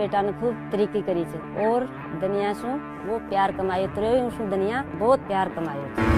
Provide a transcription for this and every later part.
बेटा ने खूब तरक्की करी छे और दुनिया से वो प्यार कमायो तो दुनिया बहुत प्यार कमायो।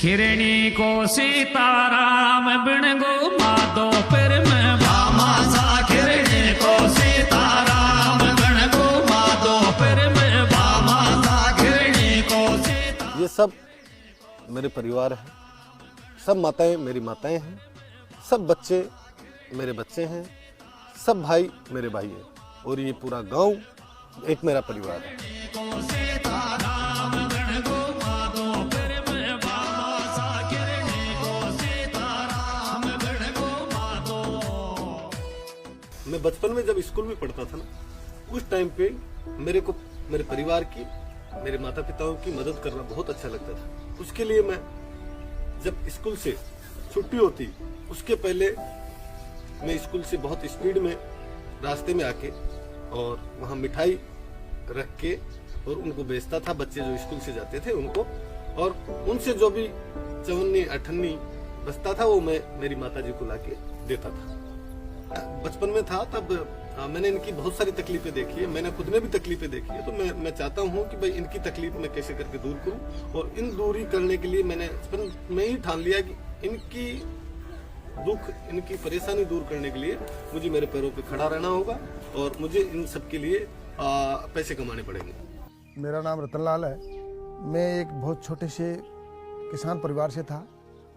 खिरणी को सीताराम बिन गो मातो फिर मैं भामा सा खिरणी को सीताराम बिन गो मातो फिर मैं भामा सा खिरणी को सीता। ये सब मेरे परिवार है, सब माताएं मेरी माताएं हैं, सब बच्चे मेरे बच्चे हैं, सब भाई मेरे भाई हैं और ये पूरा गांव एक मेरा परिवार है। मैं बचपन में जब स्कूल में पढ़ता था ना, उस टाइम पे मेरे को मेरे परिवार की, मेरे माता पिताओं की मदद करना बहुत अच्छा लगता था। उसके लिए मैं जब स्कूल से छुट्टी होती उसके पहले मैं स्कूल से बहुत स्पीड में रास्ते में आके और वहाँ मिठाई रख के और उनको बेचता था, बच्चे जो स्कूल से जाते थे उनको, और उनसे जो भी चवन्नी अठन्नी बचता था वो मैं मेरी माता जी को लाके देता था। बचपन में था तब मैंने इनकी बहुत सारी तकलीफें देखी है, मैंने खुद ने भी तकलीफें देखी है, तो मैं चाहता हूँ कि भाई इनकी तकलीफ मैं कैसे करके दूर करूँ, और इन दूरी करने के लिए मैंने बचपन में ही ठान लिया कि इनकी दुख, इनकी परेशानी दूर करने के लिए मुझे मेरे पैरों पे खड़ा रहना होगा और मुझे इन सब के लिए पैसे कमाने पड़ेंगे। मेरा नाम रतनलाल है। मैं एक बहुत छोटे से किसान परिवार से था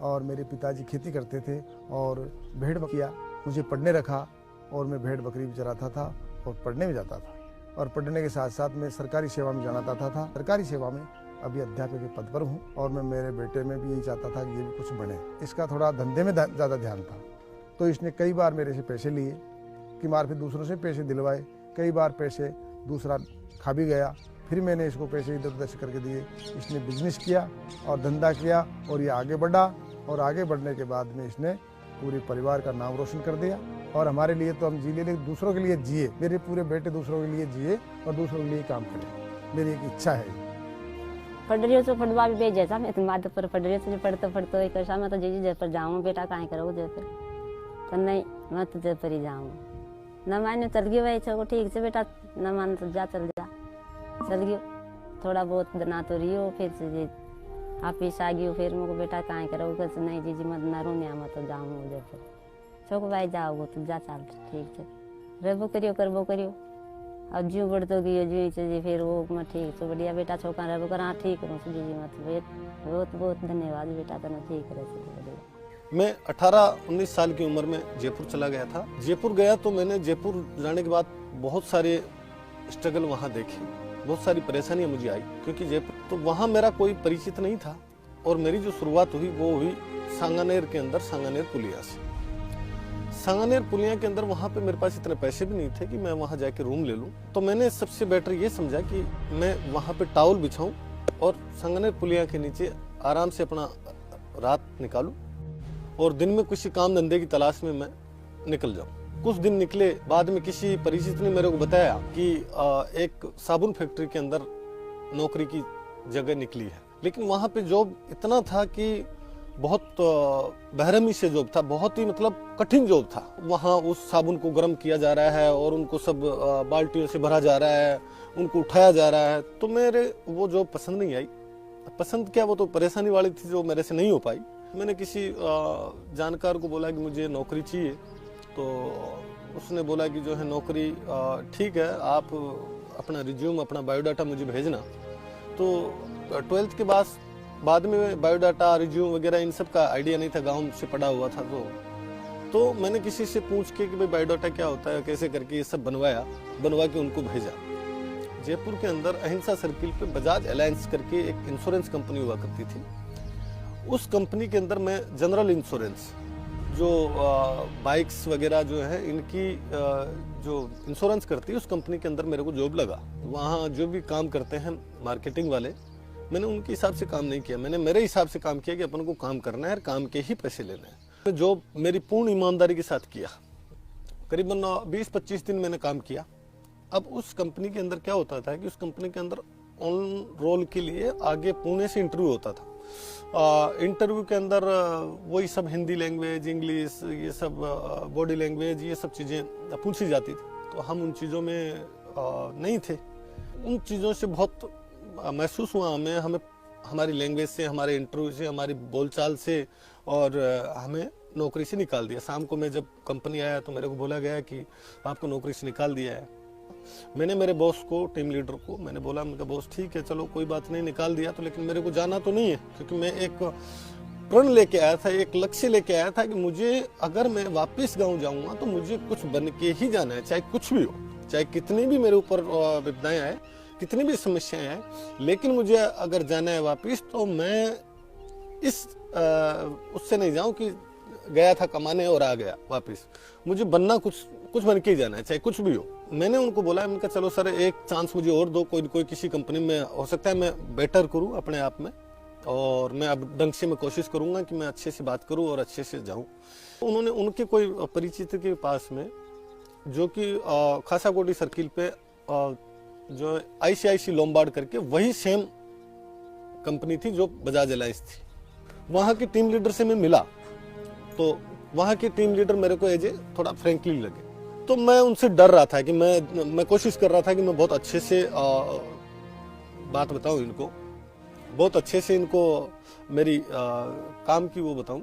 और मेरे पिताजी खेती करते थे और भेड़ बकरियाँ मुझे पढ़ने रखा और मैं भेड़ बकरी भी चराता था और पढ़ने भी जाता था, और पढ़ने के साथ साथ मैं सरकारी सेवा में जाना चाहता था। सरकारी सेवा में अभी अध्यापक के पद पर हूँ और मैं मेरे बेटे में भी यही चाहता था कि ये भी कुछ बने। इसका थोड़ा धंधे में ज़्यादा ध्यान था, तो इसने कई बार मेरे से पैसे लिए कि मार फिर दूसरों से पैसे दिलवाए, कई बार पैसे दूसरा खा भी गया, फिर मैंने इसको पैसे इधर उधर से करके दिए। इसने बिजनेस किया और धंधा किया और ये आगे बढ़ा, और आगे बढ़ने के बाद में इसने पूरे परिवार का नाम रोशन कर दिया। और हमारे लिए तो हम जी ले, लेकिन दूसरों के लिए जिए। मेरे पूरे बेटे दूसरों के लिए जिए और दूसरों के लिए काम करें, मेरी एक इच्छा है। पढ़ रही हो तो पढ़वा भी भेजे था, मैं तो माता पर पढ़ रही हो तो पढ़ते पढ़ते एक ऐसा मैं तो जी जय पर जाऊँ, बेटा कहाँ करो जय पर, तो नहीं मैं तो जय पर ही जाऊँ। न माने चल गयो भाई चलो ठीक से बेटा, न मान तो जा चल गयो, थोड़ा बहुत बना तो रही हो, फिर से ऑफिस आ गई, फिर मुझको बेटा कहाँ करो, कैसे नहीं जी मत ना रो मैं तो जाऊँ उधर पर, चौको भाई जाओगे तो जा चल ठीक है, रहबो करियो करबो करियो, अब ज्यों बढ़तो गयो ज्यों जी फिर वो मैं ठीक तो बढ़िया बेटा छोका रहबो कर, हाँ ठीक करूँ जी मतलब बहुत बहुत धन्यवाद बेटा तेना ठीक रहे। मैं 18-19 साल की उम्र में जयपुर चला गया था। जयपुर गया तो मैंने जयपुर जाने के बाद बहुत सारे स्ट्रगल वहाँ देखे, बहुत सारी परेशानियां मुझे आई, क्योंकि जयपुर तो वहाँ मेरा कोई परिचित नहीं था और मेरी जो शुरुआत हुई वो हुई सांगानेर के अंदर, सांगानेर पुलिया से। सांगानेर पुलिया के अंदर वहाँ पे मेरे पास इतने पैसे भी नहीं थे कि मैं वहाँ जाके रूम ले लूँ, तो मैंने सबसे बेटर ये समझा कि मैं वहाँ पे टावल बिछाऊं और सांगानेर पुलिया के नीचे आराम से अपना रात निकालूं और दिन में किसी काम धंधे की तलाश में मैं निकल जाऊं। कुछ दिन निकले, बाद में किसी परिचित ने मेरे को बताया कि एक साबुन फैक्ट्री के अंदर नौकरी की जगह निकली है, लेकिन वहाँ पे जॉब इतना था कि बहुत बेरहमी से जॉब था, बहुत ही मतलब कठिन जॉब था। वहाँ उस साबुन को गर्म किया जा रहा है और उनको सब बाल्टियों से भरा जा रहा है, उनको उठाया जा रहा है, तो मेरे वो जॉब पसंद नहीं आई। पसंद क्या, वो तो परेशानी वाली थी जो मेरे से नहीं हो पाई। मैंने किसी जानकार को बोला कि मुझे नौकरी चाहिए, तो उसने बोला कि जो है नौकरी ठीक है, आप अपना रिज्यूम, अपना बायोडाटा मुझे भेजना। तो 12th के बाद में बायोडाटा, रिज्यूम वगैरह इन सब का आइडिया नहीं था, गांव से पढ़ा हुआ था। तो मैंने किसी से पूछ के कि भाई बायोडाटा क्या होता है, कैसे करके ये सब बनवा के उनको भेजा। जयपुर के अंदर अहिंसा सर्किल पे बजाज अलायंस करके एक इंश्योरेंस कंपनी हुआ करती थी। उस कंपनी के अंदर मैं जनरल इंश्योरेंस, जो बाइक्स वगैरह जो है इनकी जो इंश्योरेंस करती है, उस कंपनी के अंदर मेरे को जॉब लगा। वहाँ जो भी काम करते हैं मार्केटिंग वाले, मैंने उनके हिसाब से काम नहीं किया, मैंने मेरे हिसाब से काम किया कि अपन को काम करना है और काम के ही पैसे लेने हैं। जॉब मेरी पूर्ण ईमानदारी के साथ किया। करीबन 20-25 दिन मैंने काम किया अब उस कंपनी के अंदर क्या होता था कि उस कंपनी के अंदर ऑन रोल के लिए आगे पुणे से इंटरव्यू होता था। इंटरव्यू के अंदर वही सब हिंदी लैंग्वेज, इंग्लिश, ये सब बॉडी लैंग्वेज, ये सब चीज़ें पूछी जाती थी। तो हम उन चीज़ों में नहीं थे। उन चीज़ों से बहुत महसूस हुआ हमें हमारी लैंग्वेज से, हमारे इंटरव्यू से, हमारी बोलचाल से, और हमें नौकरी से निकाल दिया। शाम को मैं जब कंपनी आया तो मेरे को बोला गया कि आपको नौकरी से निकाल दिया है। मैंने मेरे बॉस को, टीम लीडर को मैंने बोला, मेरा बॉस ठीक है चलो कोई बात नहीं, निकाल दिया तो, लेकिन मेरे को जाना तो नहीं है, क्योंकि मैं एक प्रण लेके आया था, एक लक्ष्य लेके आया था कि मुझे अगर मैं वापस गाँव जाऊँगा तो मुझे कुछ बन के ही जाना है, चाहे कुछ भी हो, चाहे कितनी भी मेरे ऊपर विपदाएं आए, कितनी भी समस्याएं आए, लेकिन मुझे अगर जाना है वापस तो मैं इस उससे नहीं जाऊं कि गया था कमाने और आ गया वापस। मुझे बनना कुछ बन के ही जाना है, चाहे कुछ भी हो। मैंने उनको बोला, मैंने कहा चलो सर एक चांस मुझे और दो, कोई किसी कंपनी में हो सकता है मैं बेटर करूं अपने आप में, और मैं अब ढंग से मैं कोशिश करूंगा कि मैं अच्छे से बात करूं और अच्छे से जाऊं। उन्होंने उनके कोई परिचित के पास में, जो कि खासाकोटी सर्किल पे जो ICICI लोम्बार्ड करके वही सेम कंपनी थी जो बजाज एलायंस थी, वहाँ की टीम लीडर से मैं मिला। तो वहाँ के टीम लीडर मेरे को एज थोड़ा फ्रेंकली लगे। तो मैं उनसे डर रहा था कि मैं कोशिश कर रहा था कि मैं बहुत अच्छे से बात बताऊं इनको, बहुत अच्छे से इनको मेरी काम की वो बताऊं।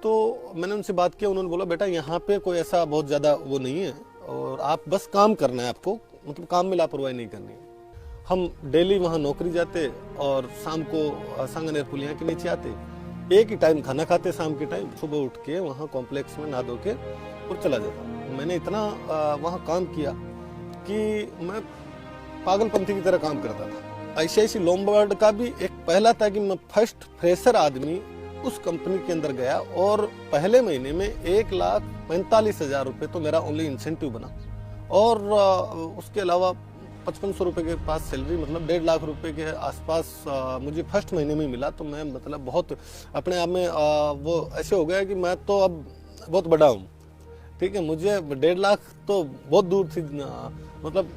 तो मैंने उनसे बात किया। उन्होंने बोला बेटा यहाँ पे कोई ऐसा बहुत ज़्यादा वो नहीं है, और आप बस काम करना है, आपको मतलब काम में लापरवाही नहीं करनी है। हम डेली वहाँ नौकरी जाते और शाम को सांगनेर पुलिया के नीचे आते, एक ही टाइम खाना खाते, शाम के टाइम सुबह उठ के वहाँ कॉम्प्लेक्स में नहा धो के और चला जाता। मैंने इतना वहाँ काम किया कि मैं पागलपंथी की तरह काम करता था। ICICI लोम्बार्ड का भी एक पहला था कि मैं फर्स्ट फ्रेशर आदमी उस कंपनी के अंदर गया, और पहले महीने में 1,45,000 रुपये तो मेरा ओनली इंसेंटिव बना, और उसके अलावा 5500 रुपये के पास सैलरी, मतलब 1.5 लाख रुपए के आसपास मुझे फर्स्ट महीने में मिला। तो मैं मतलब बहुत अपने आप में वो ऐसे हो गया कि मैं तो अब बहुत बड़ा हूँ, ठीक है। मुझे 1.5 लाख तो बहुत दूर थी, मतलब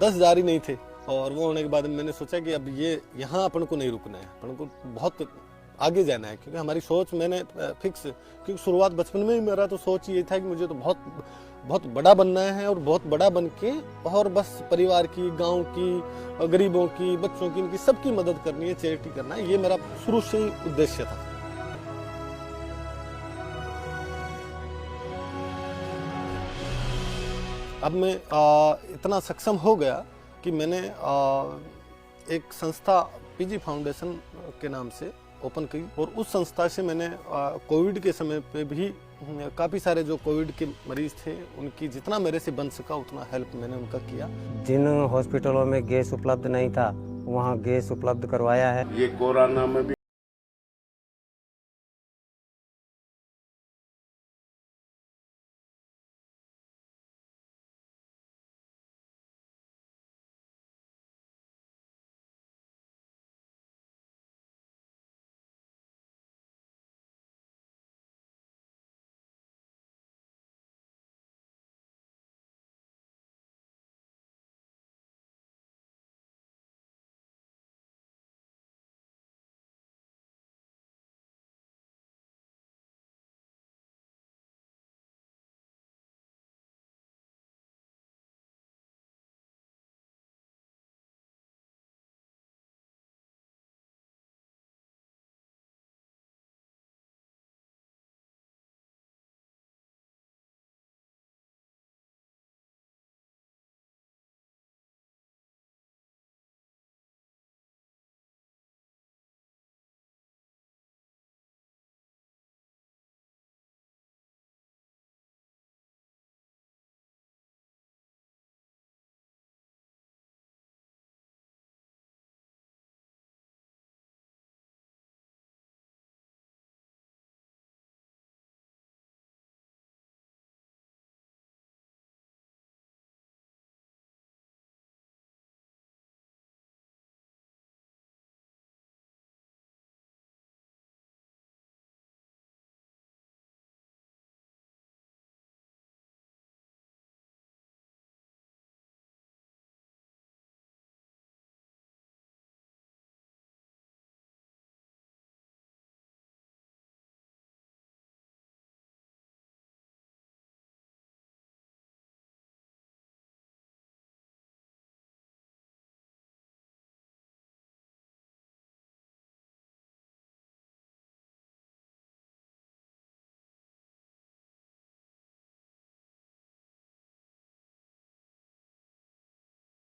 10,000 ही नहीं थे। और वो होने के बाद मैंने सोचा कि अब ये यहाँ अपन को नहीं रुकना है, अपन को बहुत आगे जाना है, क्योंकि हमारी सोच मैंने फिक्स, क्योंकि शुरुआत बचपन में ही मेरा तो सोच ये था कि मुझे तो बहुत बड़ा बनना है, और बहुत बड़ा बन के और बस परिवार की, गांव की, गरीबों की, बच्चों की, इनकी सबकी मदद करनी है, चैरिटी करना है। ये मेरा शुरू से ही उद्देश्य था। अब मैं इतना सक्षम हो गया कि मैंने एक संस्था PG फाउंडेशन के नाम से ओपन की, और उस संस्था से मैंने कोविड के समय पे भी काफ़ी सारे जो कोविड के मरीज थे उनकी जितना मेरे से बन सका उतना हेल्प मैंने उनका किया। जिन हॉस्पिटलों में गैस उपलब्ध नहीं था वहाँ गैस उपलब्ध करवाया है। ये कोरोना में भी